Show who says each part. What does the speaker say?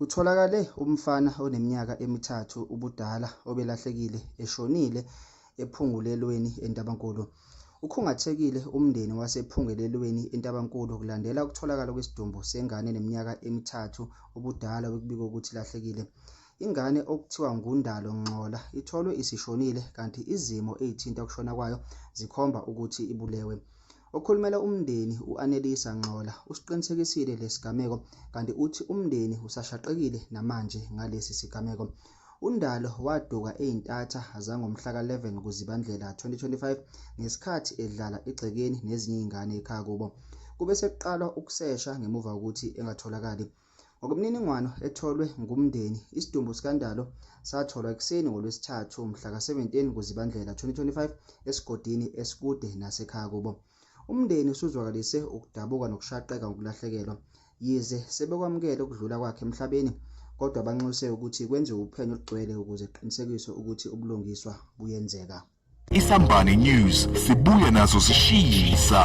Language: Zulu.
Speaker 1: Kutholakale umfana oneminyaka emithathu ubudala obelahlekile eshonile ephungulelweni eNtabankulu. Ukhungathekile umndeni wasephungulelweni eNtabankulu kulandela ukutholakala kwesidumbu sengane eneminyaka emithathu ubudala bekubikwa ukuthi ilahlekile. Ingane okuthiwa nguNdalo Ngcola itholwe isishonile kanti izimo ezithinta ukushona kwayo zikhomba ukuthi ibulewe. Okhulumela umndeni u-Anelisa Ngcola usiqinisekisile lesigameko kanti uthi umndeni usashaqekile namanje ngalesi sigameko. uNdalo waduka eyintatha zangomhla ka-11 kuZibandlela 2025 ngesikhathi edlala egcekeni nezinye izingane ekhaya kubo. Kube sekuqalwa ukusesha ngemuva kokuthi engatholakali. Ngokwemininingwano etholwe ngumndeni, isidumbu sikaNdalo satholwa ekuseni ngoLwesithathu mhla ka-17 kuZibandlela 2025 esigodini esikude nasekhaya kubo. Umndeni usuzwakalise ukudabuka nokushaqeka ngokulahlekelwa, yize sebekwamukela ukudlula kwakhe emhlabeni, kodwa banxuse ukuthi kwenziwe uphenyo olugcwele ukuze kuqinisekiswe ukuthi ubulungiswa buyenzeka.
Speaker 2: Isambane News sibuye nazo sishisa.